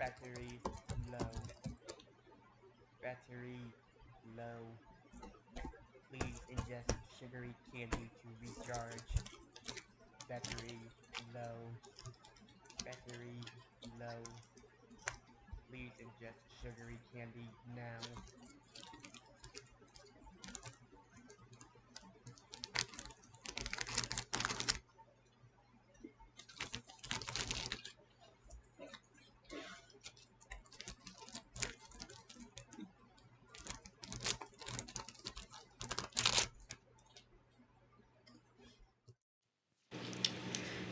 Battery low. Battery low. Please ingest sugary candy to recharge. Battery low. Battery low. Please ingest sugary candy now.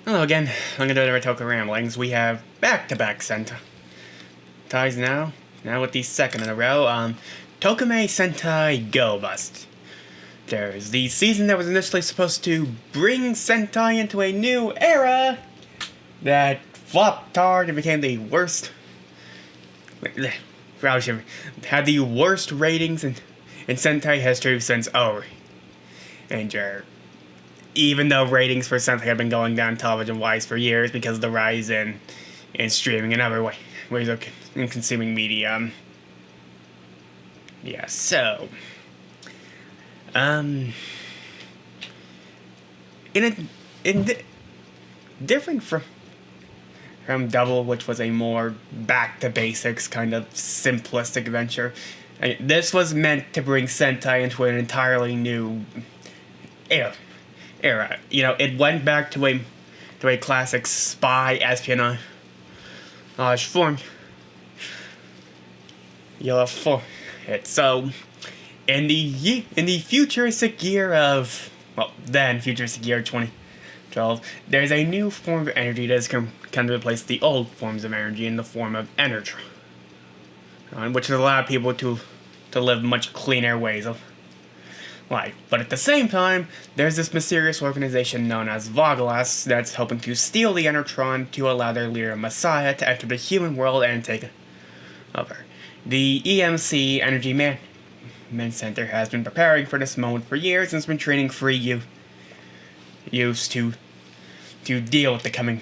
Hello again, I'm gonna do the Toku Ramblings. We have back-to-back Sentai's now with the second in a row. Tokumei Sentai Go-Buster. There's the season that was initially supposed to bring Sentai into a new era that flopped hard and became the worst. Had the worst ratings in Sentai history since Ohranger. Even though ratings for Sentai have been going down television-wise for years because of the rise in streaming and other ways of consuming media. Yeah, so... different from Double, which was a more back-to-basics kind of simplistic adventure, this was meant to bring Sentai into an entirely new era. It went back to a classic spy espionage form. For it. So, in the futuristic year of futuristic year 2012, there's a new form of energy that has come to replace the old forms of energy in the form of energy, which has allowed people to live much cleaner ways of life. But at the same time, there's this mysterious organization known as Vogelas that's hoping to steal the Enertron to allow their leader Messiah to enter the human world and take over. The EMC Energy Management Center has been preparing for this moment for years and has been training free youths to deal with the coming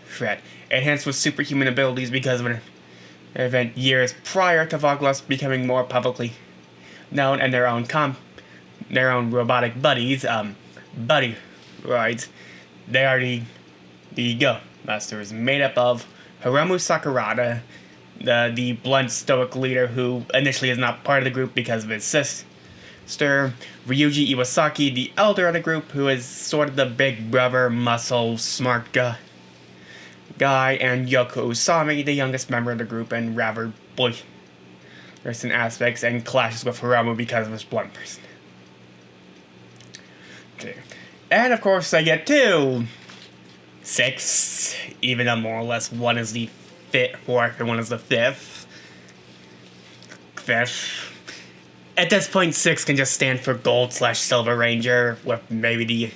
threat. Enhanced with superhuman abilities because of an event years prior to Vogelas becoming more publicly known, and their own robotic buddies, buddy rides. They are the Go-Busters, made up of Hiromu Sakurada, the blunt stoic leader who initially is not part of the group because of his sister, Ryuji Iwasaki, the elder of the group, who is sort of the big brother, muscle, smart guy, and Yoko Usami, the youngest member of the group and rather boisterous in aspects and clashes with Hiromu because of his blunt person. And of course I get 6, even though more or less one is the fourth and one is the fifth. At this point, 6 can just stand for Gold/Silver Ranger, with maybe the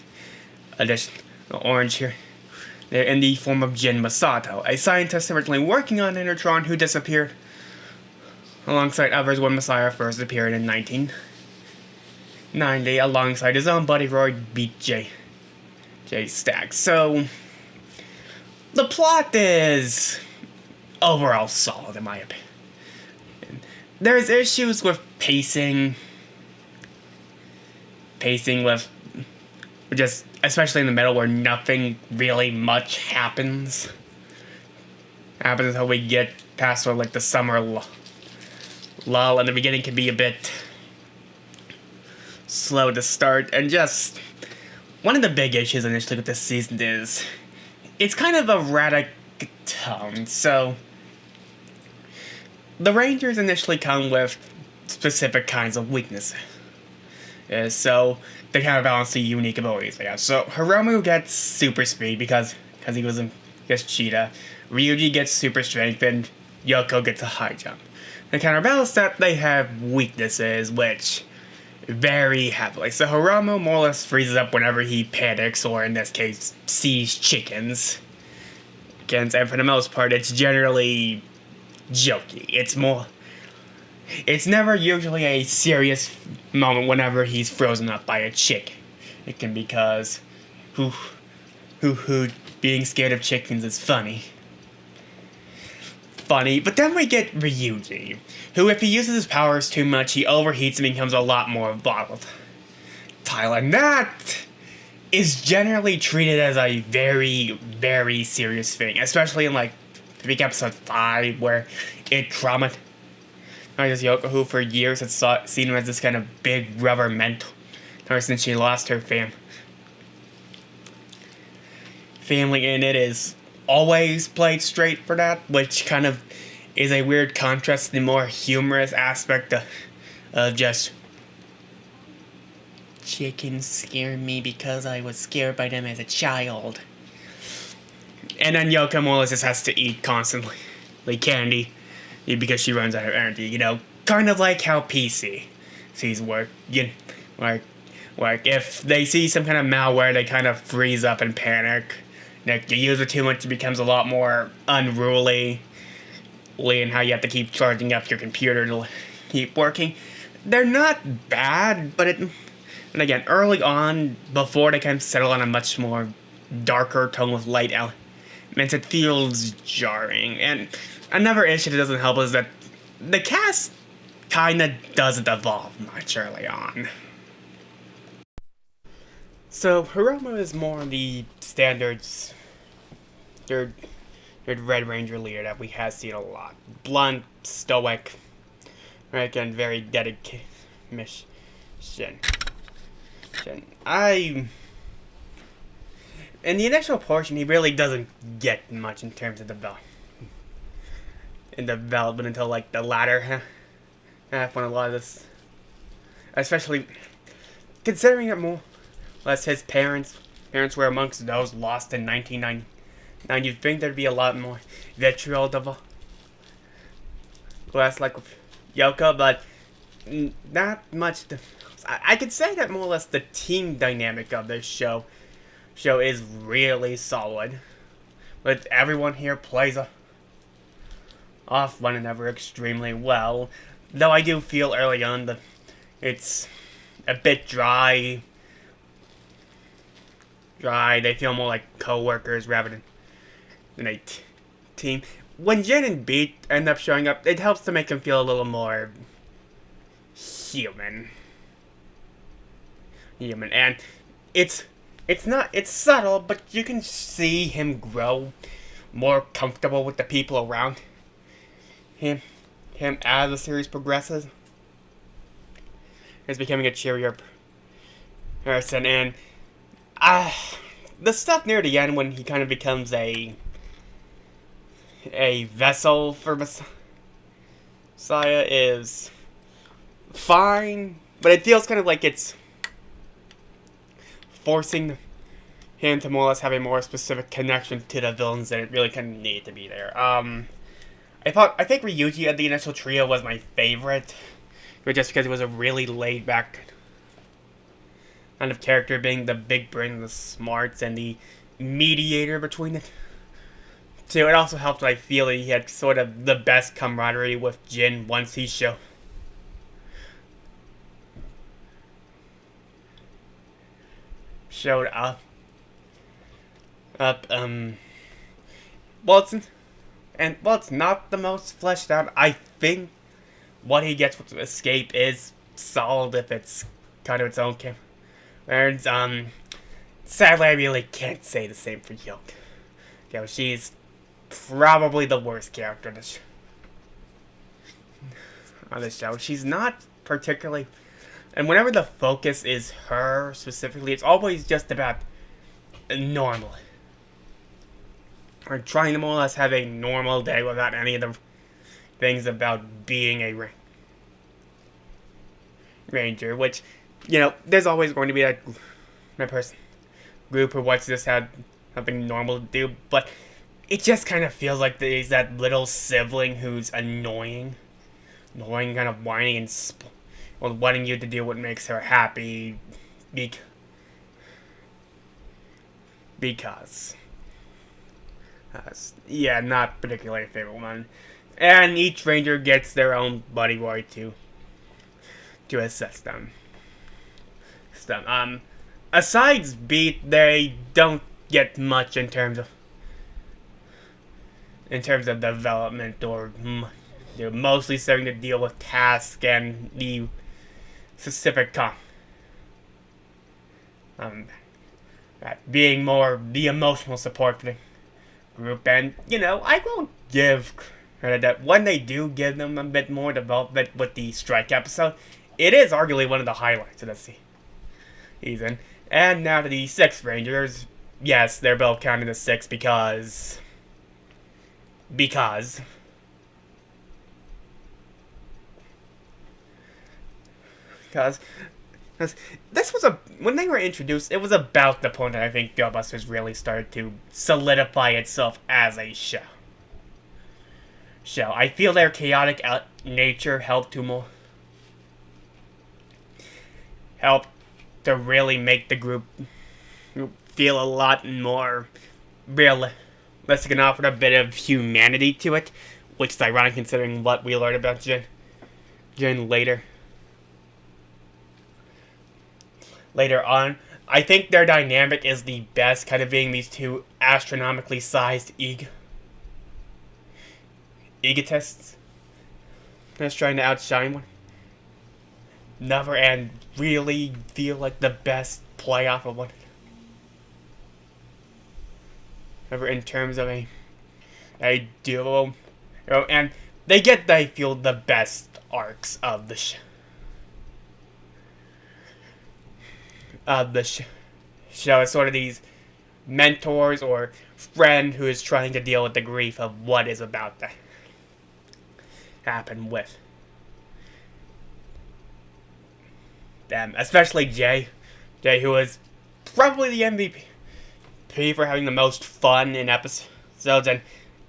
additional orange here. They're in the form of Jin Masato, a scientist originally working on Enertron who disappeared alongside others when Messiah first appeared in 1990, alongside his own buddy Roy beat J Stack. So, the plot is overall solid in my opinion. There's issues with pacing with just, especially in the middle where nothing really much happens until we get past the summer lull, and the beginning can be a bit slow to start. And just one of the big issues initially with this season is it's kind of erratic tone. So the Rangers initially come with specific kinds of weaknesses, so they kind of balance the unique abilities they have. So Hiromu gets super speed because he gets Cheetah. Ryuji gets super strength, and Yoko gets a high jump. To counterbalance that, they have weaknesses which vary heavily. So Hiromu more or less freezes up whenever he panics, or in this case, sees chickens. And for the most part, it's generally jokey. It's never usually a serious moment whenever he's frozen up by a chick. It can be because being scared of chickens is funny. funny, but then we get Ryuji, who, if he uses his powers too much, he overheats and becomes a lot more volatile. And that is generally treated as a very, very serious thing, especially in, like, I think episode 5, where it traumatized Yoko, who for years had seen him as this kind of big rubber mentor since she lost her family, and it is always played straight for that, which kind of is a weird contrast to the more humorous aspect of just chickens scare me because I was scared by them as a child. And then Yoko more or less just has to eat constantly, like candy, because she runs out of energy, you know, kind of like how PC sees work, like if they see some kind of malware, they kind of freeze up and panic. Like, you use it too much, it becomes a lot more unruly, and how you have to keep charging up your computer to keep working. They're not bad, but and again, early on, before they kind of settle on a much more darker tone with light elements, it feels jarring. And another issue that doesn't help is that the cast kinda doesn't evolve much early on. So, Hiromu is more the standards third Red Ranger leader that we have seen a lot. Blunt, stoic, right, and very dedicated mission. In the initial portion, he really doesn't get much in terms of development until, like, the latter half, when a lot of this, especially considering that more or less his parents were amongst those lost in 1999, you'd think there'd be a lot more vitriol less like with Yoko, but not much. I could say that more or less the team dynamic of this show is really solid. But everyone here plays off one another extremely well. Though I do feel early on that it's a bit dry. They feel more like co-workers rather than a team. When Jin and Beat end up showing up, it helps to make them feel a little more human. And it's subtle, but you can see him grow more comfortable with the people around him as the series progresses. He's becoming a cheerier person, and the stuff near the end when he kind of becomes a vessel for Messiah is fine, but it feels kind of like it's forcing him to more or less have a more specific connection to the villains than it really kind of needed to be there. I think Ryuji at the initial trio was my favorite, just because he was a really laid back kind of character, being the big brain, the smarts, and the mediator between the two. It also helped, I feel, that he had sort of the best camaraderie with Jin once he showed up. It's not the most fleshed out. I think what he gets with Escape is solid if it's kind of its own words. Sadly, I really can't say the same for Yoko. You know, she's probably the worst character on the show. She's not particularly, and whenever the focus is her specifically, it's always just about normal. Or trying to more or less have a normal day without any of the things about being a ranger, which, you know, there's always going to be that group who wants to just have something normal to do, but it just kind of feels like there's that little sibling who's annoying, kind of whining and wanting you to do what makes her happy, because not particularly a favorite one. And each ranger gets their own buddy boy to assess them. Asides Beat, they don't get much in terms in terms of development, or they're mostly starting to deal with tasks and the specific um, being more the emotional support for the group. And I will give credit that when they do give them a bit more development with the strike episode, it is arguably one of the highlights of the season. And now to the Six Rangers. Yes, they're both counted as 6 because because this was when they were introduced, it was about the point that I think Go-Busters really started to solidify itself as a show. I feel their chaotic nature helped to really make the group feel a lot more realistic and offered a bit of humanity to it, which is ironic considering what we learned about Jin later on. I think their dynamic is the best, kind of being these two astronomically sized egotists that's trying to outshine one another and really feel like the best play off of one another in terms of a duo. And they feel the best arcs of the show as sort of these mentors or friend who is trying to deal with the grief of what is about to happen with them, especially Jay, who is probably the MVP for having the most fun in episodes and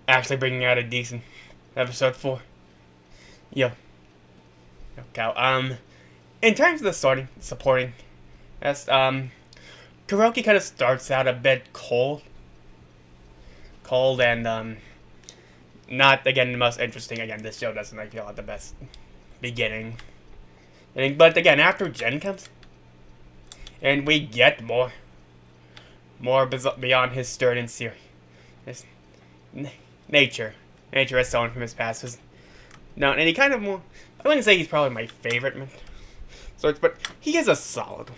actually bringing out a decent episode 4. Okay. In terms of the supporting, yes, Kuroki kind of starts out a bit cold and not again the most interesting. Again, this show doesn't feel like the best beginning. But again, after Jen comes, and we get more beyond his stern and serious nature as someone from his past. No, and he kind of more. I wouldn't say he's probably my favorite sorts, but he is a solid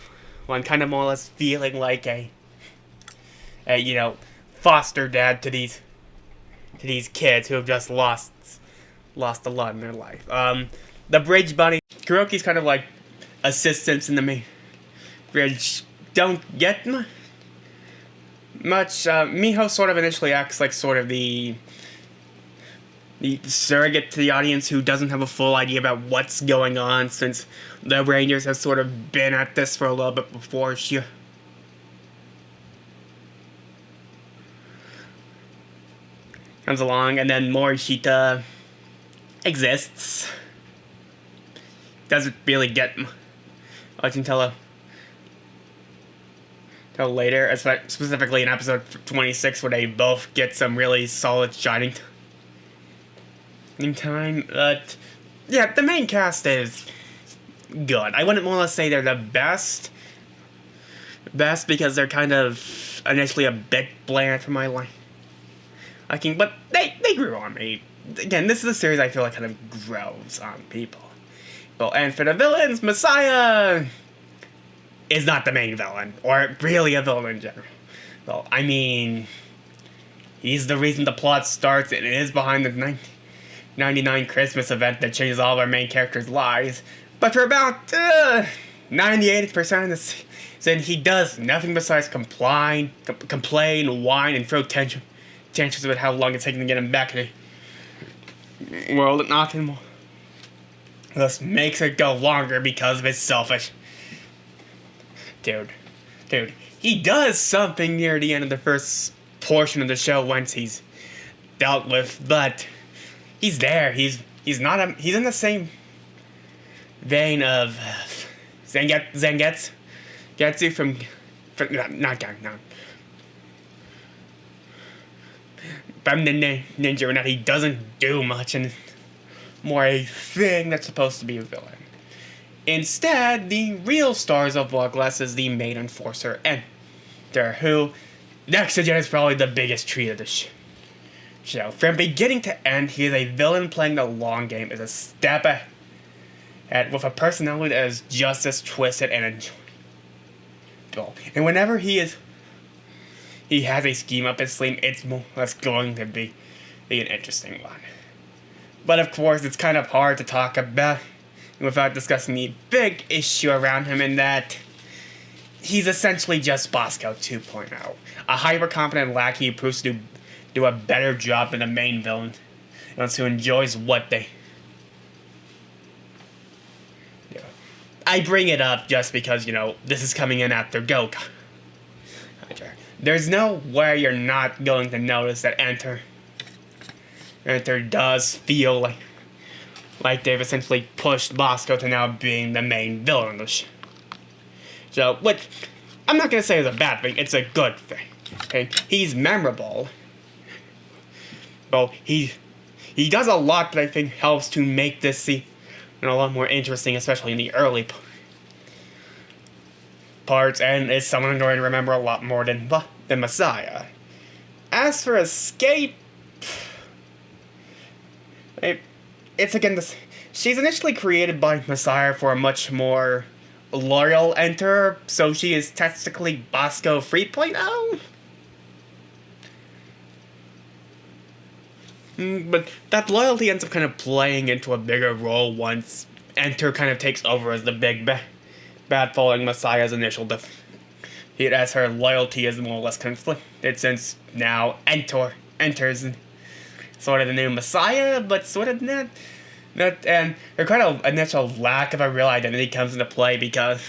one, kind of more or less feeling like a foster dad to these kids who have just lost a lot in their life. The Bridge Bunny, Kuroki's kind of like assistants in the main bridge don't get much. Miho sort of initially acts like sort of the surrogate to the audience who doesn't have a full idea about what's going on, since the Rangers have sort of been at this for a little bit before she comes along. And then Morishita exists. Doesn't really get much until later, specifically in episode 26, where they both get some really solid shining time. But yeah, the main cast is good. I wouldn't want to say they're the best because they're kind of initially a bit bland for my liking, but they grew on me. Again, this is a series I feel like kind of grows on people. And for the villains, Messiah is not the main villain, or really a villain in general. Well, I mean, he's the reason the plot starts, and it is behind the 99 Christmas event that changes all of our main characters' lives. But for about 98% of the season, he does nothing besides complain, whine, and throw tantrums about how long it's taking to get him back in the world, and nothing more. Thus makes it go longer because of his selfish. Dude, he does something near the end of the first portion of the show once he's dealt with, but he's there. He's not he's in the same vein of Getsu from the ninja, and he doesn't do much and more a thing that's supposed to be a villain. Instead, the real stars of Bloodlust is the main enforcer, Enter, who, next to Jen, is probably the biggest treat of the So, from beginning to end, he is a villain playing the long game, is a step ahead, with a personality that is just as twisted and enjoyable. And whenever he has a scheme up his sleeve, it's more or less going to be an interesting one. But of course, it's kind of hard to talk about without discussing the big issue around him, in that he's essentially just Bosco 2.0. A hyper-competent lackey who proves to do a better job than the main villain, and who enjoys what they... Yeah. I bring it up just because, this is coming in after Gokaiger. There's no way you're not going to notice that Enter does feel like they've essentially pushed Bosco to now being the main villain of the show. So, which I'm not going to say is a bad thing, it's a good thing. Okay? He's memorable. Well, he does a lot that I think helps to make this scene a lot more interesting, especially in the early parts, and is someone I'm going to remember a lot more than Messiah. As for Escape, it's again this. She's initially created by Messiah for a much more loyal Enter, so she is technically Bosco 3.0. But that loyalty ends up kind of playing into a bigger role once Enter kind of takes over as the big bad following Messiah's initial defeat, as her loyalty is more or less conflicted, since now enters sort of the new Messiah, but sort of not, and her kind of initial lack of a real identity comes into play because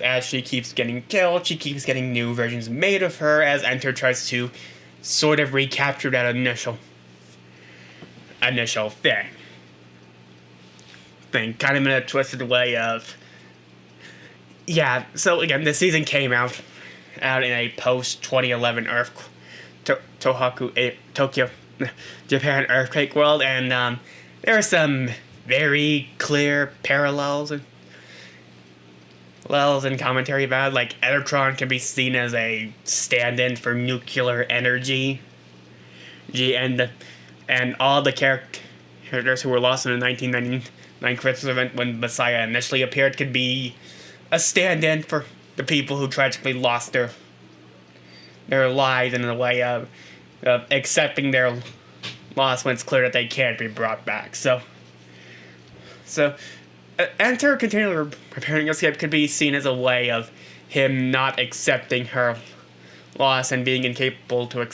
as she keeps getting killed, she keeps getting new versions made of her, as Enter tries to sort of recapture that initial thing, kind of in a twisted way of... Yeah, so again, this season came out in a post-2011 Tokyo, Japan earthquake world, and there are some very clear parallels and commentary about, like, Entertron can be seen as a stand-in for nuclear energy, and all the characters who were lost in the 1999 Christmas event when Messiah initially appeared could be a stand-in for the people who tragically lost their lives, in a way of accepting their loss when it's clear that they can't be brought back. So Enter continually preparing Escape could be seen as a way of him not accepting her loss and being incapable to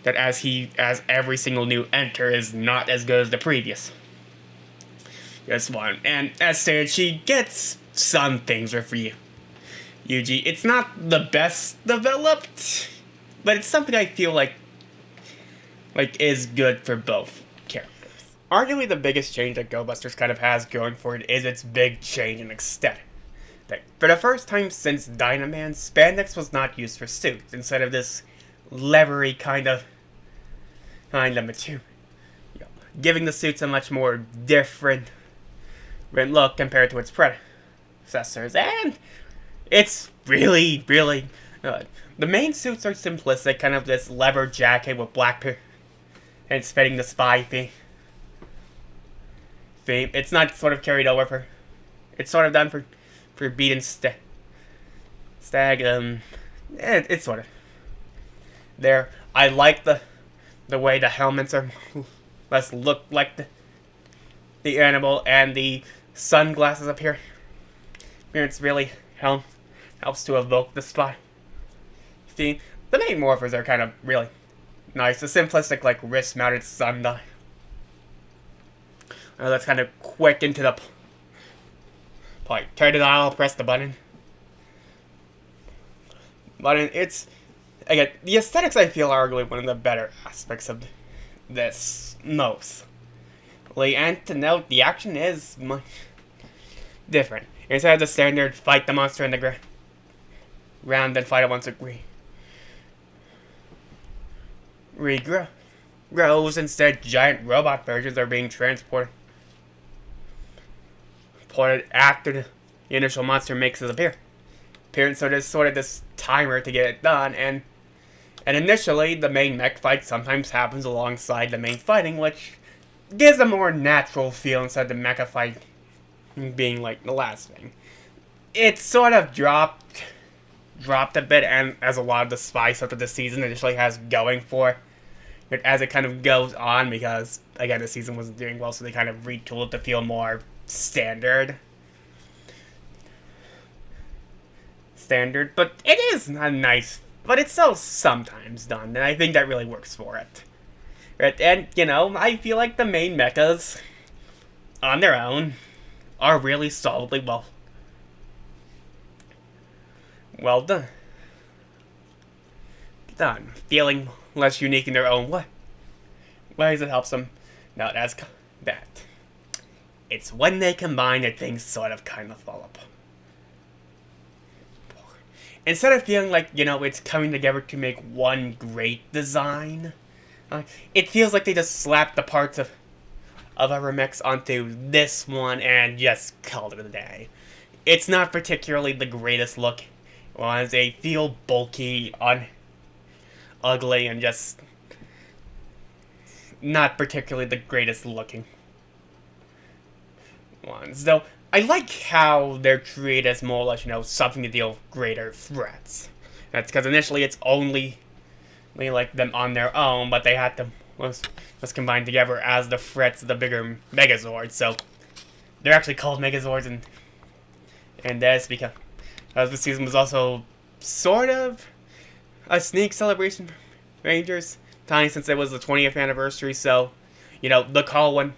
that as every single new Enter is not as good as the previous one. And as stated, she gets some things for you. Yuji, it's not the best developed, but it's something I feel like is good for both characters. Arguably the biggest change that Go-Busters kind of has going for it is its big change in aesthetic. For the first time since Dynaman, spandex was not used for suits, instead of this leathery kind of material, giving the suits a much more different look compared to its predecessors, and it's really, really good. The main suits are simplistic, kind of this leather jacket with black and it's fitting the spy theme. It's not sort of carried over it's sort of done for Beat and Stag. It's sort of there. I like the way the helmets are less look like the animal, and the sunglasses up here. It's really helps to evoke the spy theme. The main morphers are kind of really nice. The simplistic, like, wrist-mounted sundial. That's kind of quick into the point. Turn the dial, press the button. It's... Again, the aesthetics, I feel, are arguably one of the better aspects of this mostly. And to note, the action is much different. Instead of the standard fight the monster in the ground, then fight it once it regrows. Instead, giant robot versions are being transported after the initial monster makes its appearance. So there's sort of this timer to get it done, and And initially, the main mech fight sometimes happens alongside the main fighting, which gives a more natural feel instead of the mecha fight being like the last thing. It sort of dropped a bit, and as a lot of the spice up of the season initially has going for it as it kind of goes on, because again the season wasn't doing well, so they kind of retooled it to feel more standard. But it is a nice, but it's so sometimes done, and I think that really works for it. Right? And I feel like the main mechas on their own are really solidly well done. Feeling less unique in their own ways, it helps them. Now that's that. It's when they combine that things sort of kind of fall apart. Instead of feeling like, it's coming together to make one great design, it feels like they just slapped the parts of other mechs onto this one and just called it a day. It's not particularly the greatest look ones. They feel bulky, ugly, and just not particularly the greatest looking ones. Though, I like how they're treated as more or less, something to deal with greater threats. That's because initially it's only like them on their own, but they had to was combined together as the threats of the bigger Megazords. So they're actually called Megazords and this because the season was also sort of a sneak celebration for Rangers, time since it was the 20th anniversary. So the call when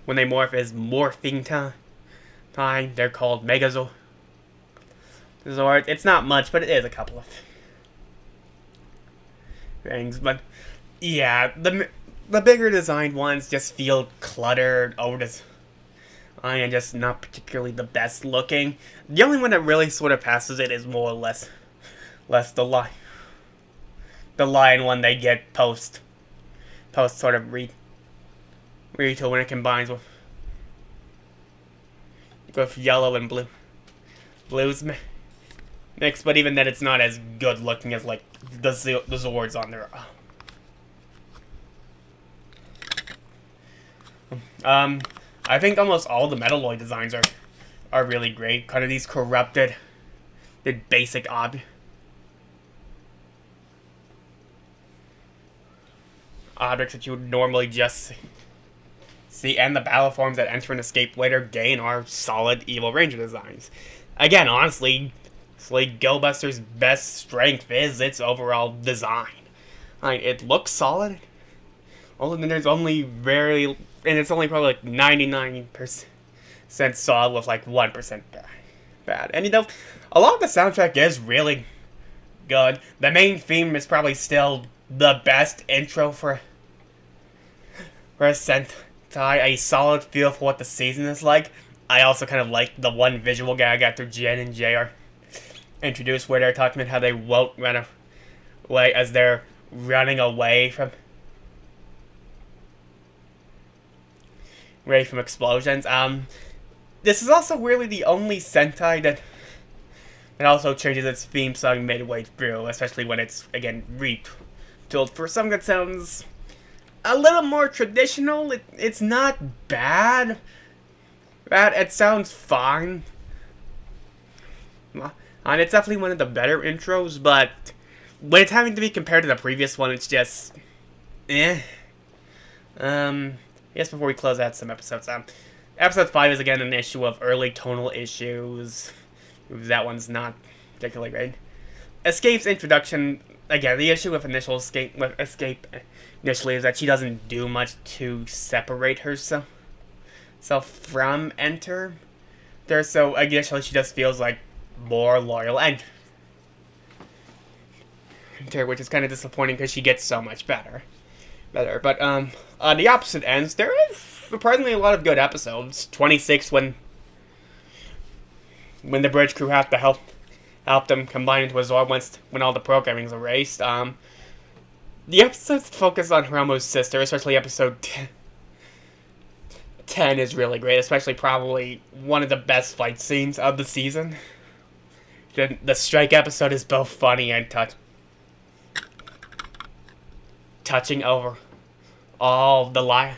they morph is morphing time. They're called Megazord. It's not much, but it is a couple of things. But yeah, the bigger designed ones just feel cluttered, over-designed, and just not particularly the best looking. The only one that really sort of passes it is more or less the lion one they get post sort of retool when it combines with yellow and blues mix, but even then it's not as good looking as like the Zords on their I think almost all the Metalloid designs are really great. Kind of these corrupted, the basic objects that you would normally just see, and the battle forms that enter and escape later gain are solid Evil Ranger designs. Again, honestly, Go-Buster's best strength is its overall design. It looks solid, only then there's only and it's only probably like 99% solid with like 1% bad. And a lot of the soundtrack is really good. The main theme is probably still the best intro for a Sentai, a solid feel for what the season is like. I also kind of like the one visual gag after Jen and Jay are introduced, where they're talking about how they won't run away as they're running away from explosions. This is also really the only Sentai that also changes its theme song midway through, especially when it's again retooled for something that sounds a little more traditional. It's not bad. It sounds fine. And it's definitely one of the better intros, but when it's having to be compared to the previous one, it's just Yes, before we close out some episodes, episode 5 is again an issue of early tonal issues. That one's not particularly great. Escape's introduction, again, the issue with Escape initially is that she doesn't do much to separate herself from Enter. So initially she just feels like more loyal Enter, which is kind of disappointing because she gets so much better. But on the opposite ends, there is surprisingly a lot of good episodes. 26 when the bridge crew have to help them combine into a Zord when all the programming is erased. The episodes focus on Hiromu's sister, especially episode 10 is really great, especially probably one of the best fight scenes of the season. The strike episode is both funny and touching over all the lines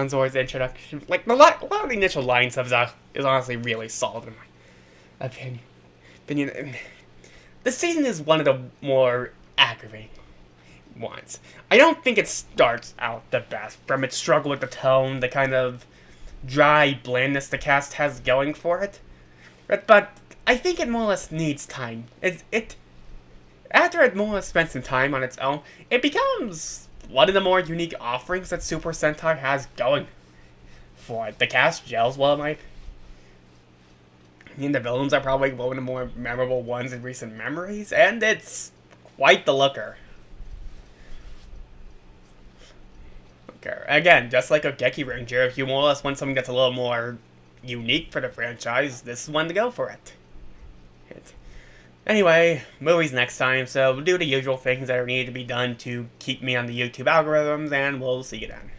towards the introduction. Like, a lot of the initial line stuff is honestly really solid in my opinion. This season is one of the more aggravating ones. I don't think it starts out the best from its struggle with the tone, the kind of dry blandness the cast has going for it. But I think it more or less needs time. After it more or less spends some time on its own, it becomes one of the more unique offerings that Super Sentai has going for it. The cast gels well, Mike. I mean, the villains are probably one of the more memorable ones in recent memories, and it's quite the looker. Okay, again, just like a Gokaiger, if you more or less want something that's a little more unique for the franchise, this is one to go for it. Anyway, movies next time, so we'll do the usual things that are needed to be done to keep me on the YouTube algorithms, and we'll see you then.